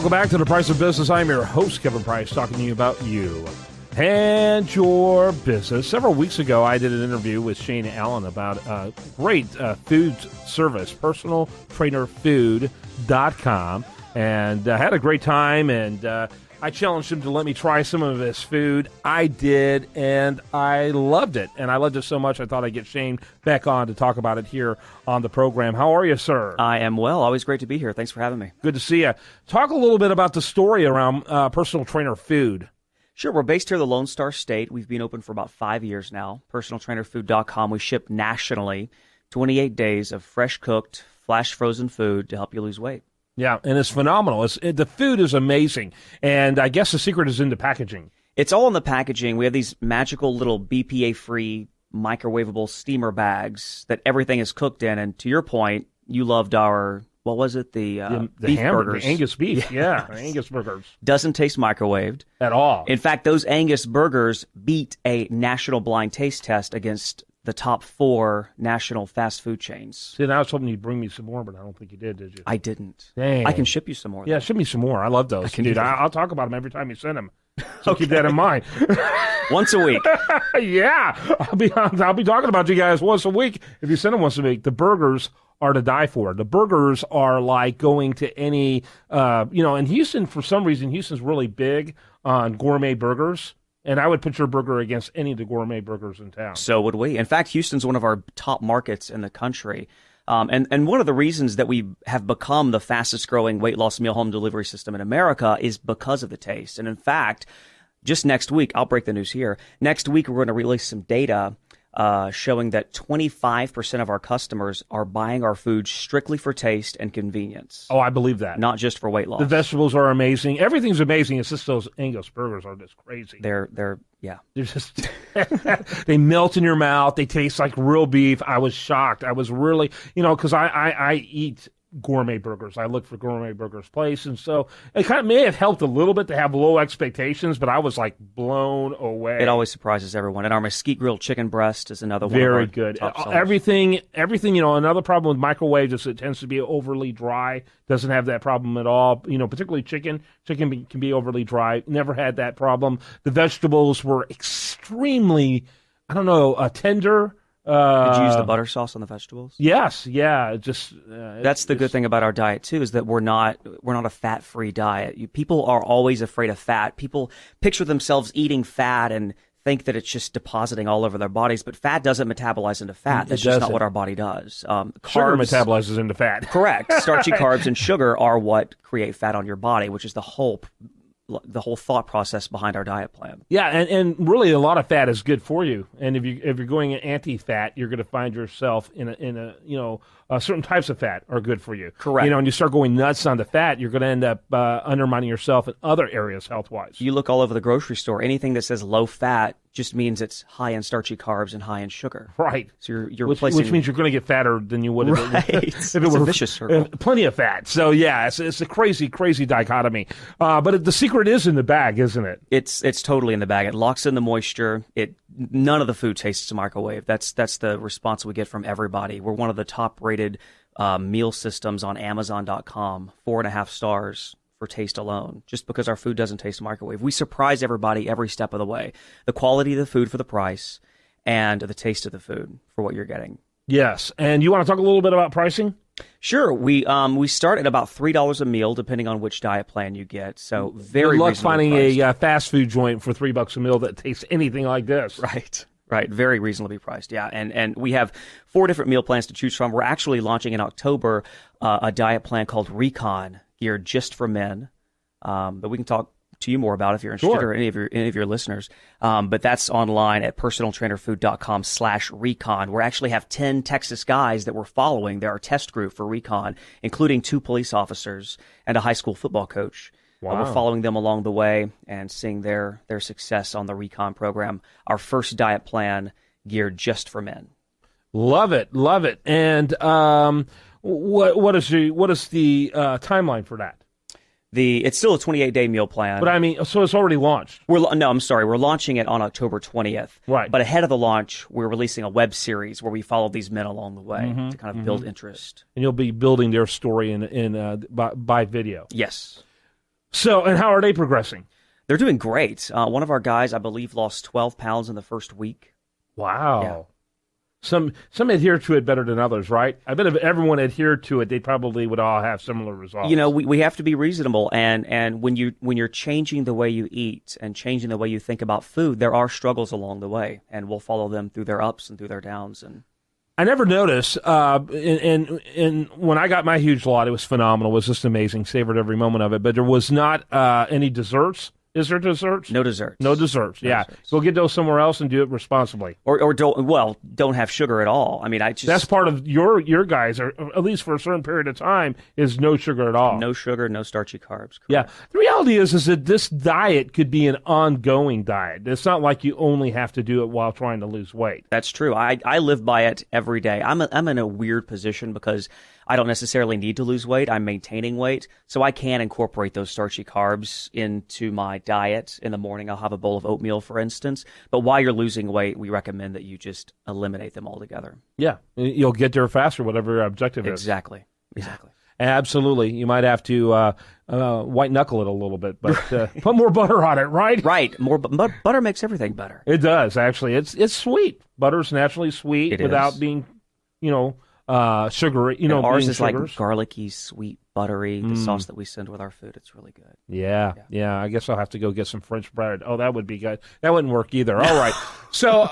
Welcome back to The Price of Business. I'm your host, Kevin Price, talking to you about you and your business. Several weeks ago, I did an interview with Shane Allen about a great food service, personaltrainerfood.com, and had a great time, and I challenged him to let me try some of his food. I did, and I loved it. And I loved it so much, I thought I'd get Shane back on to talk about it here on the program. How are you, sir? I am well. Always great to be here. Thanks for having me. Good to see you. Talk a little bit about the story around Personal Trainer Food. Sure. We're based here in the Lone Star State. We've been open for about 5 years now. Personaltrainerfood.com. We ship nationally 28 days of fresh-cooked, flash-frozen food to help you lose weight. Yeah, and it's phenomenal. The food is amazing, and I guess the secret is in the packaging. It's all in the packaging. We have these magical little BPA-free microwavable steamer bags that everything is cooked in, and to your point, you loved our, what was it, the beef burgers. The Angus beef, yeah, Angus burgers. Doesn't taste microwaved. At all. In fact, those Angus burgers beat a national blind taste test against the top 4 national fast food chains. See, I was hoping you'd bring me some more, but I don't think you did you? I didn't. Dang. I can ship you some more. Yeah, ship me some more. I love those. Dude, I'll talk about them every time you send them. So Okay. keep that in mind. Once a week. Yeah. I'll be talking about you guys once a week if you send them once a week. The burgers are to die for. The burgers are like going to any, in Houston, for some reason, Houston's really big on gourmet burgers. And I would put your burger against any of the gourmet burgers in town. So would we. In fact, Houston's one of our top markets in the country. And one of the reasons that we have become the fastest growing weight loss meal home delivery system in America is because of the taste. And in fact, just next week, I'll break the news here. Next week, we're going to release some data showing that 25% of our customers are buying our food strictly for taste and convenience. Oh, I believe that. Not just for weight loss. The vegetables are amazing. Everything's amazing. It's just those Angus burgers are just crazy. They're just they melt in your mouth. They taste like real beef. I was shocked. I was really, because I eat gourmet burgers. I look for gourmet burgers place, and so it kind of may have helped a little bit to have low expectations, but I was like blown away. It always surprises everyone. And our mesquite grilled chicken breast is another one. Very of our good. top sellers. Everything. Another problem with microwave is it tends to be overly dry. Doesn't have that problem at all. Particularly chicken. Chicken can be overly dry. Never had that problem. The vegetables were extremely, tender. Did you use the butter sauce on the vegetables? Yes, yeah. That's the good thing about our diet too, is that we're not a fat-free diet. People are always afraid of fat. People picture themselves eating fat and think that it's just depositing all over their bodies, but fat doesn't metabolize into fat. That's just not what our body does. Sugar metabolizes into fat. Correct. Starchy carbs and sugar are what create fat on your body, which is the whole thought process behind our diet plan. Yeah, and really a lot of fat is good for you. And if you're going anti-fat, you're going to find yourself in a certain types of fat are good for you. Correct. And you start going nuts on the fat, you're going to end up undermining yourself in other areas health-wise. You look all over the grocery store, anything that says low fat just means it's high in starchy carbs and high in sugar. Right. So you're replacing, which means you're going to get fatter than you would have if it were a vicious circle. Plenty of fat. So yeah, it's a crazy, crazy dichotomy. But the secret is in the bag, isn't it? It's totally in the bag. It locks in the moisture. None of the food tastes microwave. That's the response we get from everybody. We're one of the top rated meal systems on Amazon.com, 4.5 stars for taste alone, just because our food doesn't taste microwave. We surprise everybody every step of the way. The quality of the food for the price and the taste of the food for what you're getting. Yes. And you want to talk a little bit about pricing? Sure. We start at about $3 a meal, depending on which diet plan you get. So very good luck reasonably finding priced. a fast food joint for $3 a meal that tastes anything like this. Right. Very reasonably priced. Yeah. And we have 4 different meal plans to choose from. We're actually launching in October a diet plan called Recon, geared just for men. But we can talk to you more about if you're interested, or any of your listeners. But that's online at personaltrainerfood.com/recon. We actually have 10 Texas guys that we're following. They're our test group for Recon, including 2 police officers and a high school football coach. Wow. We're following them along the way and seeing their success on the Recon program. Our first diet plan geared just for men. Love it. And what is the timeline for that? It's still a 28-day meal plan. But I mean, so it's already launched. We're launching it on October 20th. Right. But ahead of the launch, we're releasing a web series where we follow these men along the way to kind of build interest. And you'll be building their story by video. Yes. So, and how are they progressing? They're doing great. One of our guys, I believe, lost 12 pounds in the first week. Wow. Yeah. Some adhere to it better than others, right? I bet if everyone adhered to it, they probably would all have similar results. You know, we have to be reasonable, and when you're changing the way you eat and changing the way you think about food, there are struggles along the way, and we'll follow them through their ups and through their downs. And I never noticed, and when I got my huge lot, it was phenomenal. It was just amazing. Savored every moment of it. But there was not any desserts. Is there desserts? No desserts. No desserts. No Yeah. desserts. Go get those somewhere else and do it responsibly. Or don't have sugar at all. I mean, That's part of your guys, or at least for a certain period of time, is no sugar at all. No sugar, no starchy carbs. Correct. Yeah. The reality is that this diet could be an ongoing diet. It's not like you only have to do it while trying to lose weight. That's true. I live by it every day. I'm in a weird position because I don't necessarily need to lose weight. I'm maintaining weight, so I can incorporate those starchy carbs into my diet. In the morning, I'll have a bowl of oatmeal, for instance. But while you're losing weight, we recommend that you just eliminate them altogether. Yeah. You'll get there faster, whatever your objective is. Exactly. Absolutely. You might have to white knuckle it a little bit, but put more butter on it, right? Right. More butter makes everything better. It does, actually. It's sweet. Butter's naturally sweet It without is. being, sugary. And ours being is sugars. like garlicky, sweet, buttery. The sauce that we send with our food, it's really good. Yeah. I guess I'll have to go get some French bread. Oh, that would be good. That wouldn't work either. All right. So,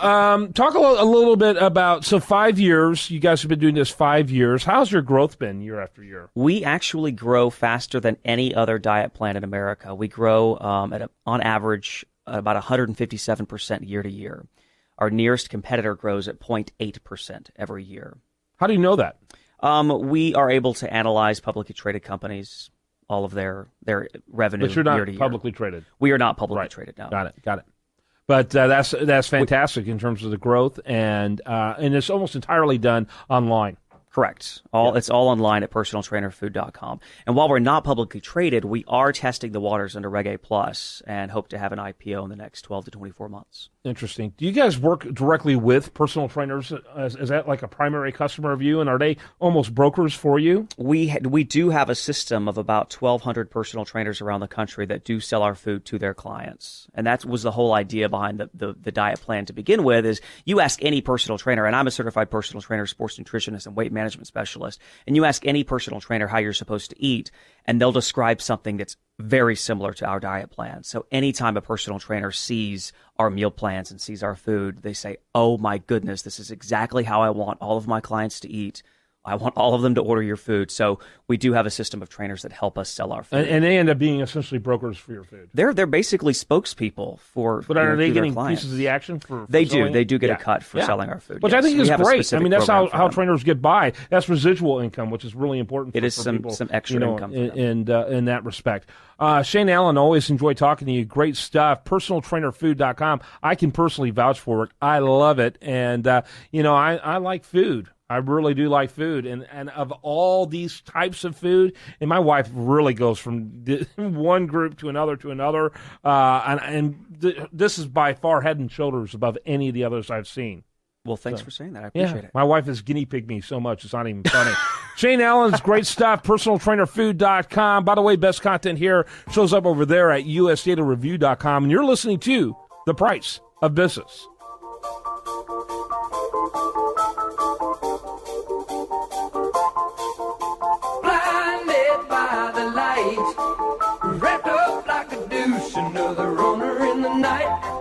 talk a little bit about. So, 5 years. You guys have been doing this 5 years. How's your growth been year after year? We actually grow faster than any other diet plan in America. We grow on average about 157% year to year. Our nearest competitor grows at 0.8% every year. How do you know that? We are able to analyze publicly traded companies, all of their revenue But you're year not to year. publicly traded. We are not publicly Right. traded now. Got it. But that's fantastic in terms of the growth, and it's almost entirely done online. Correct. It's all online at personaltrainerfood.com. And while we're not publicly traded, we are testing the waters under Reg A Plus and hope to have an IPO in the next 12 to 24 months. Interesting. Do you guys work directly with personal trainers? Is that like a primary customer of you, and are they almost brokers for you? We do have a system of about 1,200 personal trainers around the country that do sell our food to their clients. And that was the whole idea behind the diet plan to begin with. Is you ask any personal trainer, and I'm a certified personal trainer, sports nutritionist, and weight management specialist, and you ask any personal trainer how you're supposed to eat, and they'll describe something that's very similar to our diet plan. So anytime a personal trainer sees our meal plans and sees our food, they say, oh my goodness, this is exactly how I want all of my clients to eat. I want all of them to order your food. So we do have a system of trainers that help us sell our food. And they end up being essentially brokers for your food. They're basically spokespeople for. But are they their getting clients. pieces of the action for They selling? do. They do get a cut for selling our food. Which yes. I think We is have a great. I specific mean, that's program how for them. trainers get by. That's residual income, which is really important. It is for some people, extra income for them. in that respect. Shane Allen, always enjoy talking to you. Great stuff. Personaltrainerfood.com. I can personally vouch for it. I love it, and I like food. I really do like food, and of all these types of food, and my wife really goes from one group to another, this is by far head and shoulders above any of the others I've seen. Well, thanks for saying that. I appreciate it. My wife has guinea pigged me so much, it's not even funny. Shane Allen's great stuff, personaltrainerfood.com. By the way, best content here shows up over there at usdatareview.com, and you're listening to The Price of Business. Wrapped up like a douche, another runner in the night.